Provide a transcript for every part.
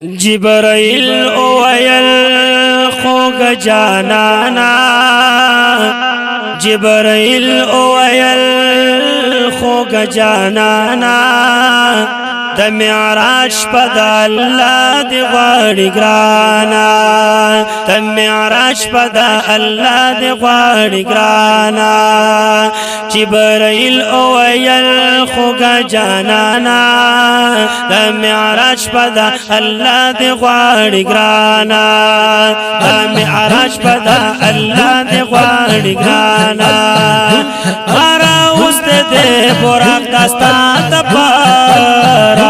جبرائیل اویل خوگ جانانا جبرائیل اویل خوگ جانانا د معراج پد الله دی غواړي ګرانا د معراج پد الله دی غواړي ګرانا جبرائیل اویل خوگ جانانا د معراج پد الله دی غواړي ګرانا د معراج پد الله دی غواړي ګرانا مارا اوس دې براق داستا پارا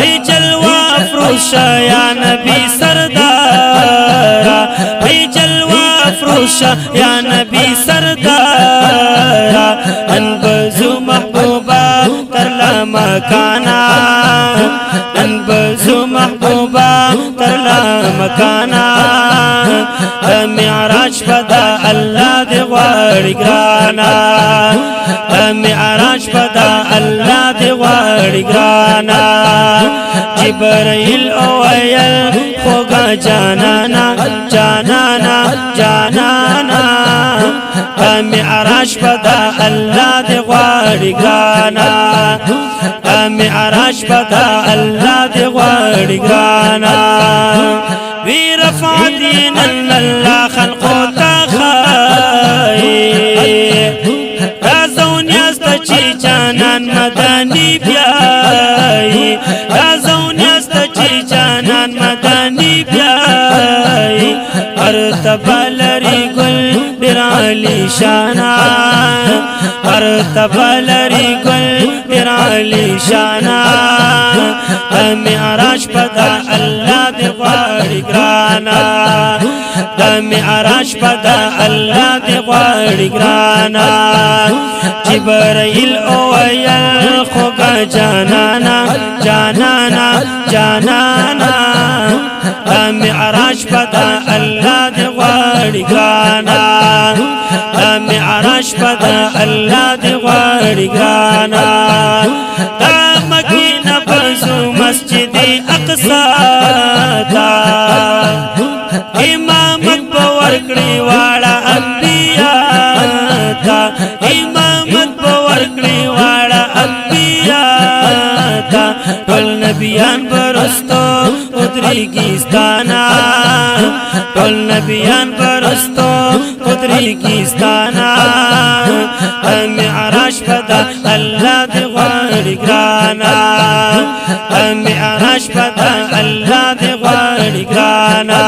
ای جلوہ فروش یا نبی سردارا ای جلوہ فروش یا نبی سردارا انبزو محبوبا ترلا مکانا انبزو محبوبا ترلا مکانا معراج پدا اللہ دی غواړي ګرانا معراج پدا اللہ دی غواړي ګرانا جبرائیل اویل خوگا جانانا جانانا جانانا معراج پدا اللہ دی غواړي ګرانا معراج پدا اللہ دی غواړي ګرانا وی رفع دین اللہ خلقو تا خائی رازون یستا چی جانان مدانی بیائی رازون یستا چی جانان مدانی بیائی ارتبا لری گل برالی شانا ارتبا لری گل برالی شانا معراج پدا اللہ دی غواړي ګرانا د معراج پدا الله دی غواړي ګرانا جبرائیل اویل خوگا جانانا جانانا جانانا معراج پدا الله دی غواړي ګرانا معراج پدا الله دی غواړي ګرانا مکینه بزو مسجد اقصا تا امامت باور کړی واړه انبیاء تا امامت باور کړی واړه انبیاء تا ټول نبیان برستو ودریګستانا ټول نبیان برستو ودریګستانا معراج پدا الله دی غواړي ګرانا معراج پدا الله دی غواړي ګرانا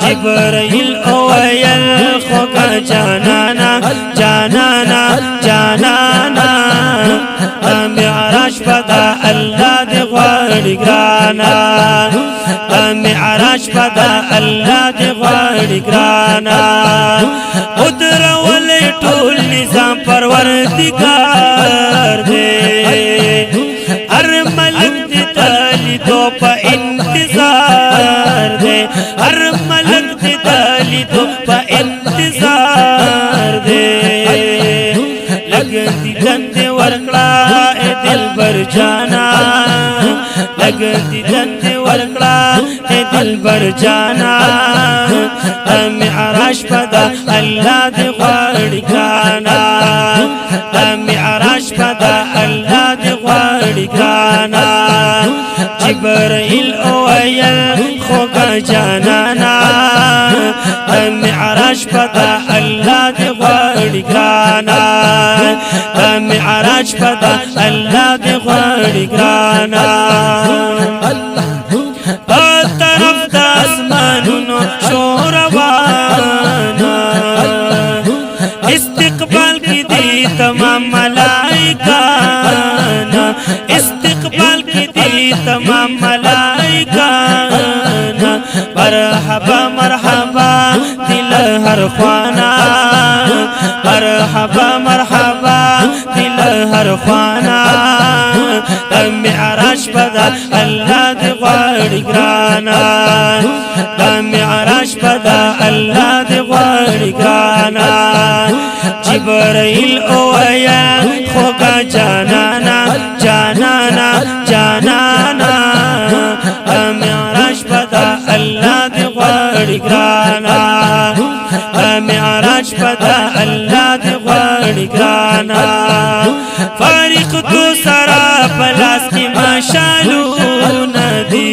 جبرائیل اویل خوگا جانانا جانانا جانانا معراج پدا الله دی غواړي ګرانا معراج پدا الله دی غواړي ګرانا ودرول ټول نظام پروردگار دے ہر ملک دی تالی دو پا انتظار دے ہر ملک دی تالی دو پا انتظار دے لگ دی دند ورکڑا اے دل بر جانا لگ دی دند ورکڑا اے دل بر جانا معراج پدا اللہ دی غواړي ګرانا معراج پدا اللہ دی غواړي ګرانا جبرائیل اویل خوگا جانانا معراج پدا اللہ دی غواړي ګرانا معراج پدا اللہ دی غواړي ګرانا طرف د اسمانونو شوروانا استقبال کی دی تمام ملائکانا استقبال کی دی تمام ملائکانا مرحبا مرحبا دل ہر خوانا مرحبا مرحبا دل ہر خوانا معراج پدا اللہ دی غواړي ګرانا معراج پدا اللہ دی غواړي ګرانا جبرائیل اویل خوگا جانانا جانانا جانانا معراج پدا اللہ دی غواړي ګرانا معراج پدا اللہ دی غواړي ګرانا فارق تو سرا پلاس کی ماشالو ندی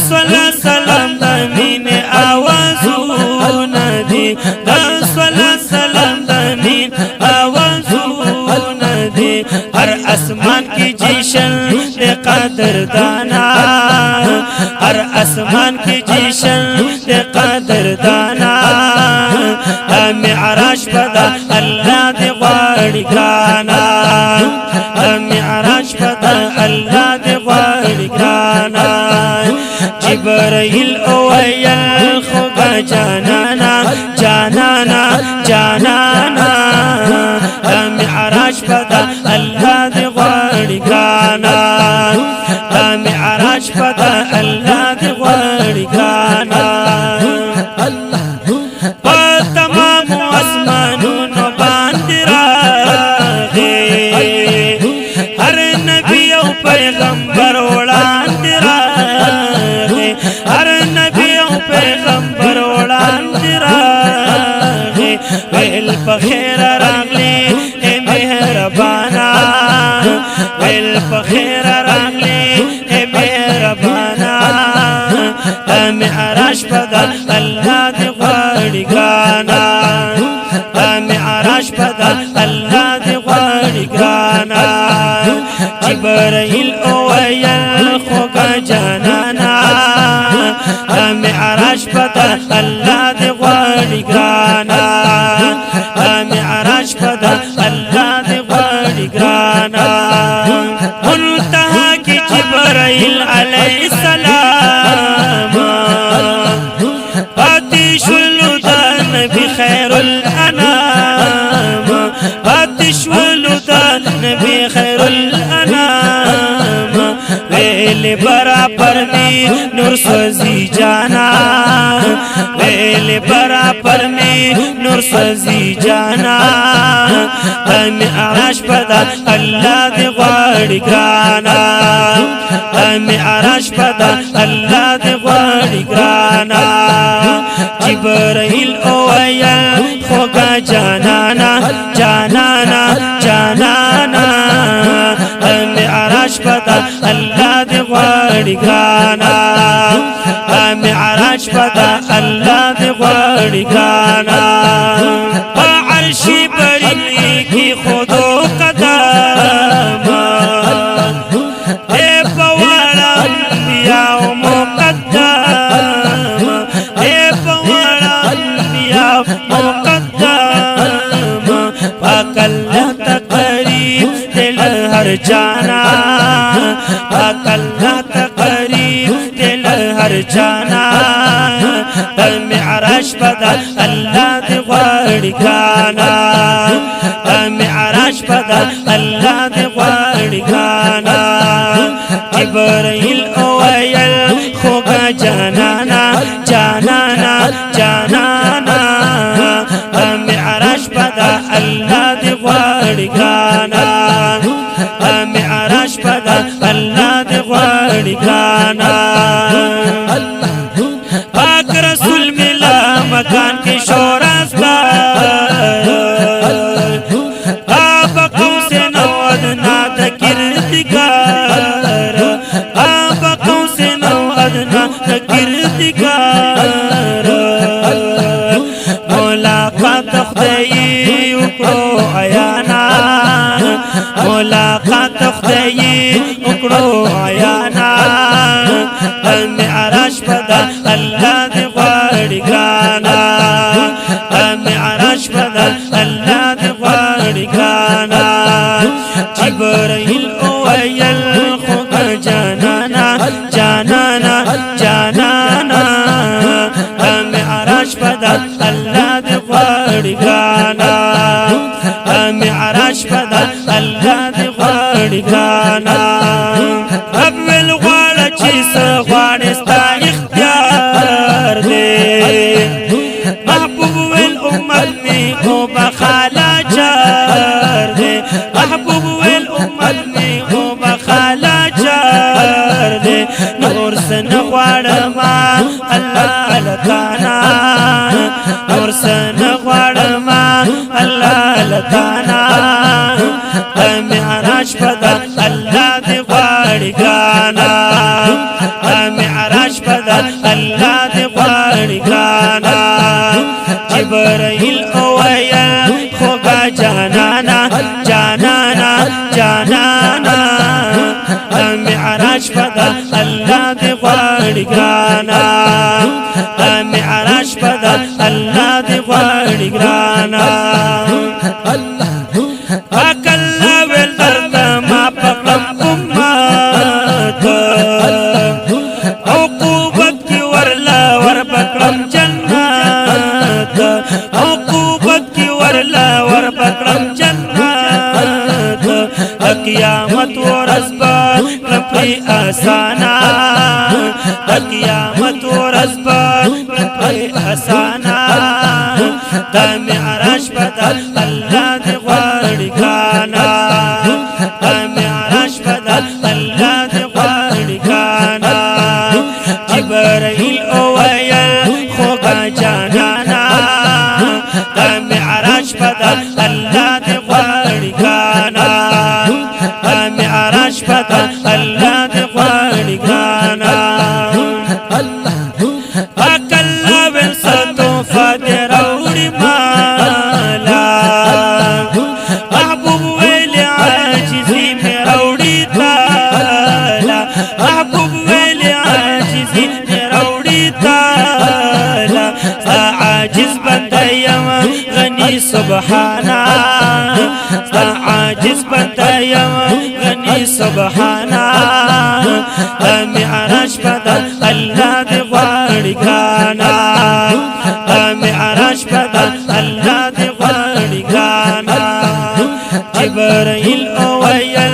صلا سلام د مين آوازو ندی صلا سلام د مين آوازو ندی ہر اسمان کی جشن دے قدر دانا ہر اسمان کی جشن دے قدر دانا معراج پدا اللہ دے غواړي ګرانا معراج پدا اللہ دے غواړي ګرانا جبرائیل اویل خوگا جانانا جانانا جانانا معراج پدا اللہ دے غواړي ګرانا معراج پدا اللہ دے غواړي ګرانا تمام آسمانونو باندې راغی هر نبی او پیغمبر وړاندې راغی هر نبی او پیغمبر وړاندې راغی ویل بخیر راغلی اے مهربانا ویل بخیر راغلی اے مهربانا معراج پدا اللہ دے غواړي ګرانا معراج پدا اللہ دے غواړي ګرانا جبرائیل اویل خوگا جانانا معراج پدا اللہ دے غواړي ګرانا معراج پدا اللہ دے غواړي ګرانا منتہا کی جبرائیل علیہ السلام آتش ولدان بخير الأنام آتش ولدان بخير الأنام ویل برابر میں نور سوزی جانا ویل برابر میں نور سوزی جانا معراج پدا اللہ دے غواړي ګرانا معراج پدا اللہ دے غواړي ګرانا جبرائیل اویل خوگا جانانا جانانا جانانا معراج پدا اللہ دے غواړي ګرانا معراج پدا اللہ دے غواړي ګرانا عرشی بری کی خودو قدام اے پوالا انبیاء مقدم اے پوالا انبیاء مقدم پاک اللہ تقریب دل ہر جانا پاک اللہ تقریب دل ہر جانا معراج پدا اللہ دے غواړي ګرانا معراج پدا اللہ دے غواړي ګرانا جبرائیل اویل خوگا جانانا جانانا جانانا معراج پدا اللہ دے غواړي ګرانا معراج پدا اللہ دے غواړي ګرانا پاک رسول ملا مکان کی شوراستا آبا قوس نواد ناد کردگار آبا قوس نواد ناد کردگار ملاقات خدای اکڑو عیانا ملاقات خدای اکڑو عیانا معراج پدا اللہ دے غواړي ګرانا معراج پدا اللہ دے غواړي ګرانا جبرائیل اویل خوگا جانانا جانانا جانانا معراج پدا اللہ دے غواړي ګرانا معراج پدا اللہ دے غواړي ګرانا اول غواړه چې څه غواړې ستا اختیار دی محبوب والامت میں ہو بخالا چار دے محبوب والامت میں ہو بخالا چار دے غواړما الله لتانا نور سن غواړما الله لتانا معراج پدا الله دې غواړي ګانا معراج پدا الله دې غواړي ګانا جبرائیل اویا خوګه جانانا جانانا جانانا معراج پدا الله دې غواړي ګانا معراج پدا الله دې غواړي ګانا اکلا ول درد ما پکم امت عقوبت کی ورلا ور پکم جنت عقوبت کی ورلا ور پکم جنت قیامت ورځ ربي آسانا قیامت ورځ ربي آسانا د معراج پدا الله دې غواړي ګانا د معراج پدا الله دې غواړي ګانا جبرائیل اویا خوګه جانانا د معراج پدا الله دې غواړي ګانا د معراج پدا الله دې غواړي ګانا اکلا ول ستو فاتر اوړي مالا محبوب ویل عاجزي مې اوړي تالا محبوب ویل عاجزي مې اوړي تالا عاجز بنده یم غني سبحانا عاجز بنده یم غني سبحانا معراج پدا الله دې غواړي ګانا معراج پدا الله دې غواړي ګانا جبرائیل اویا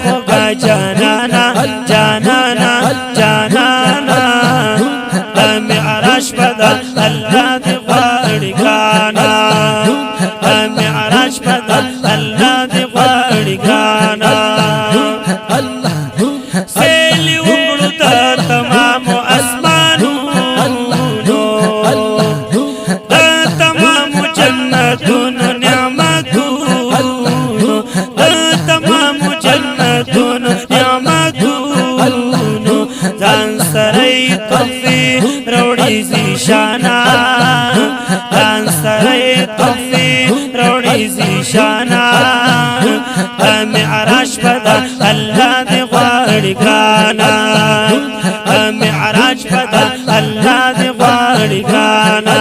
خوګه جانانا جانانا جانانا معراج پدا الله دې غواړي ګانا معراج پدا الله دې غواړي ګانا سیلی وکړو ته تمام اسمانونو د تمام جنتونو نعمتونو د تمام جنتونو نعمتونو ځان سره تحفې راوړي زیشانا ځان سره تحفې راوړي زیشانا معراج پدا الله دې غواړي ګانا معراج پدا الله دې غواړي ګانا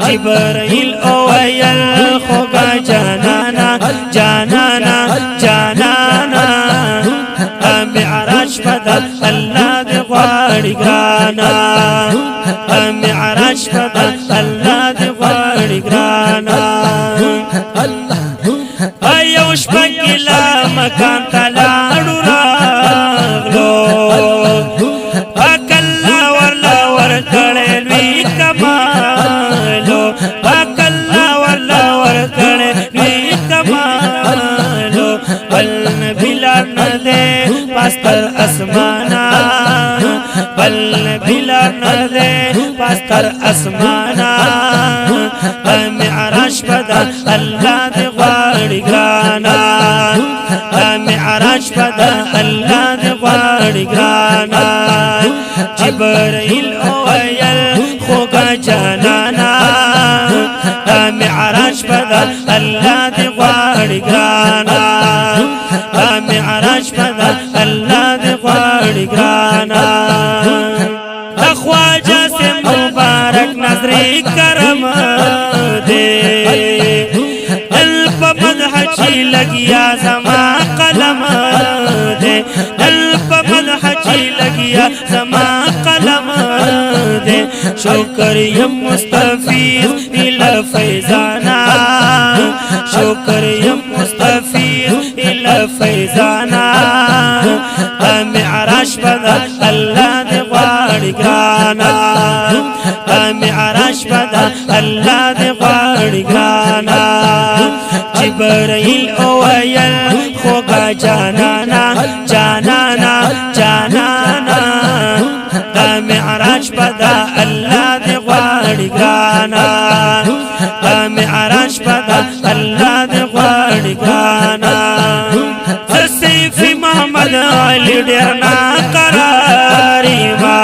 جبرائیل اویا خوګه جانانا جانانا جانانا معراج پدا الله دې غواړي ګانا معراج پدا الله دې غواړي ګانا ایو شپکلا مکان تلاړو راغلو اکلا ورلا ورکړې لوی کمالو اکلا ورلا ورکړې لوی کمالو بل نبی لار نه دې پاستر اسمانا بل نبی لار نه دې پاستر اسمانا معراج پدا الله دې غواړي ګانا معراج پدا الله دې غواړي ګانا جبرائیل اویا خوګه جانانا معراج پدا الله دې غواړي ګانا معراج پدا الله دې غواړي ګانا خواجه سے مبارک نظر کرم دے دل پا مدح چی لگیا زما قلم دے دل پا مدح چی لگیا زما قلم دے شکر یم مستفیض الى فیضانا شکر یم مستفیض الى فیضانا معراج پدا اللہ دے غواړي ګانا معراج پدا اللہ دے غواړي ګانا جبرائیل اویا خوګه جانانا جانانا جانانا معراج پدا الله دی غواړي ګرانا معراج پدا الله دی غواړي ګرانا سیف محمد علی ډیر نا قراری ما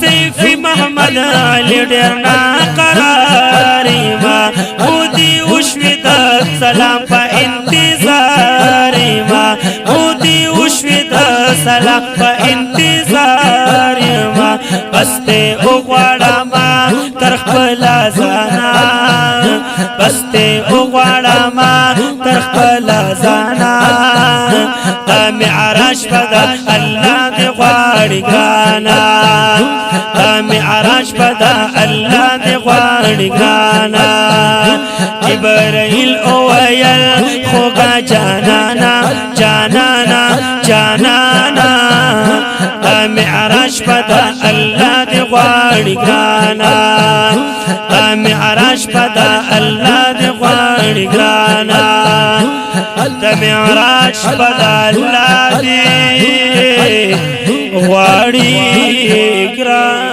سیف محمد علی ډیر نا قراری ما خودی وشوید سلام په انتظار ما خودی وشوید سلام په انتظار ما بسته وغواړه ما تر خپل ځانا بسته وغواړه ما تر خپل ځانا معراج پدا الله دی غواړي ګرانا معراج پدا الله دی غواړي ګرانا جبرائیل اویل خوگا جانانا جانانا جانانا معراج پدا الله دی غواړي ګرانا معراج پدا الله دی غواړي ګرانا معراج پدا الله دی غواړي ګرانا